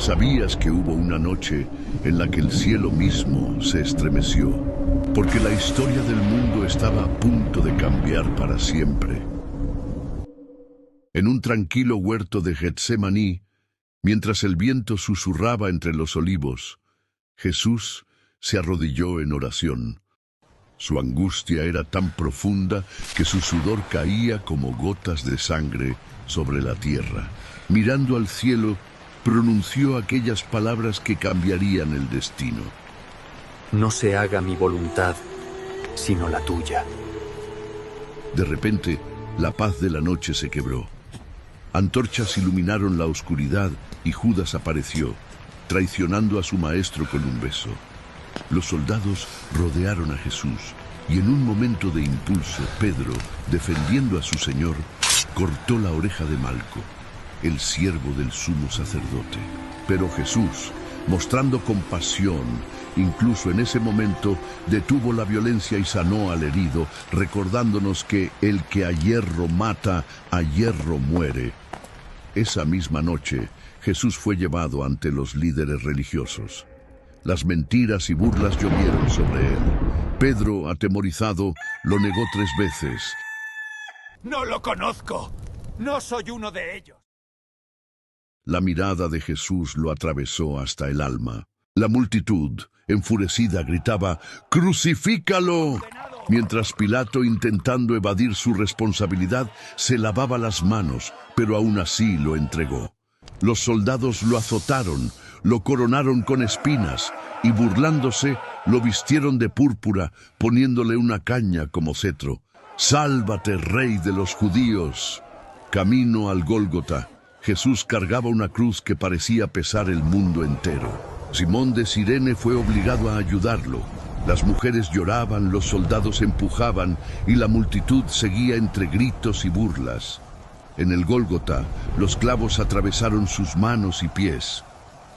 ¿Sabías que hubo una noche en la que el cielo mismo se estremeció? Porque la historia del mundo estaba a punto de cambiar para siempre. En un tranquilo huerto de Getsemaní, mientras el viento susurraba entre los olivos, Jesús se arrodilló en oración. Su angustia era tan profunda que su sudor caía como gotas de sangre sobre la tierra. Mirando al cielo, pronunció aquellas palabras que cambiarían el destino. No se haga mi voluntad, sino la tuya. De repente, la paz de la noche se quebró. Antorchas iluminaron la oscuridad y Judas apareció, traicionando a su maestro con un beso. Los soldados rodearon a Jesús y en un momento de impulso, Pedro, defendiendo a su Señor, cortó la oreja de Malco, el siervo del sumo sacerdote. Pero Jesús, mostrando compasión, incluso en ese momento, detuvo la violencia y sanó al herido, recordándonos que el que a hierro mata, a hierro muere. Esa misma noche, Jesús fue llevado ante los líderes religiosos. Las mentiras y burlas llovieron sobre él. Pedro, atemorizado, lo negó 3 veces. ¡No lo conozco! ¡No soy uno de ellos! La mirada de Jesús lo atravesó hasta el alma. La multitud, enfurecida, gritaba: ¡Crucifícalo! Mientras Pilato, intentando evadir su responsabilidad, se lavaba las manos, pero aún así lo entregó. Los soldados lo azotaron, lo coronaron con espinas y, burlándose, lo vistieron de púrpura, poniéndole una caña como cetro. ¡Sálvate, Rey de los judíos! Camino al Gólgota, Jesús cargaba una cruz que parecía pesar el mundo entero. Simón de Cirene fue obligado a ayudarlo. Las mujeres lloraban, los soldados empujaban y la multitud seguía entre gritos y burlas. En el Gólgota, los clavos atravesaron sus manos y pies.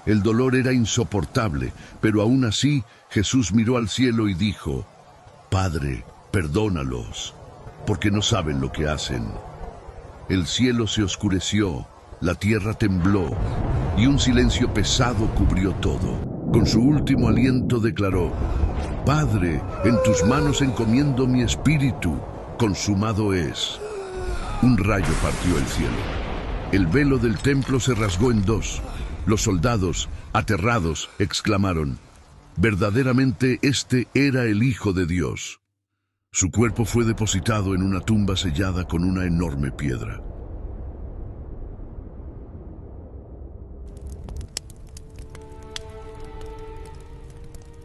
El dolor era insoportable, pero aún así Jesús miró al cielo y dijo: Padre, perdónalos, porque no saben lo que hacen. El cielo se oscureció, la tierra tembló y un silencio pesado cubrió todo. Con su último aliento declaró: Padre, en tus manos encomiendo mi espíritu, consumado es. Un rayo partió el cielo. El velo del templo se rasgó en 2. Los soldados, aterrados, exclamaron: verdaderamente este era el Hijo de Dios. Su cuerpo fue depositado en una tumba sellada con una enorme piedra.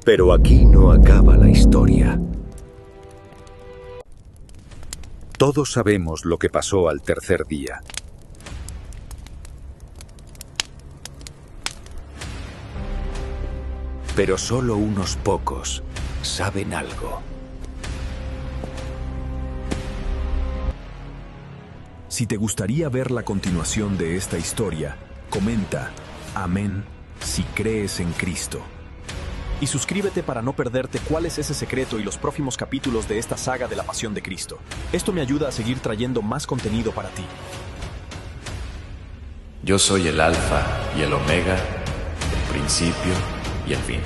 Pero aquí no acaba la historia. Todos sabemos lo que pasó al tercer día. Pero solo unos pocos saben algo. Si te gustaría ver la continuación de esta historia, comenta amén si crees en Cristo. Y suscríbete para no perderte cuál es ese secreto y los próximos capítulos de esta saga de la Pasión de Cristo. Esto me ayuda a seguir trayendo más contenido para ti. Yo soy el Alfa y el Omega, el principio y el fin.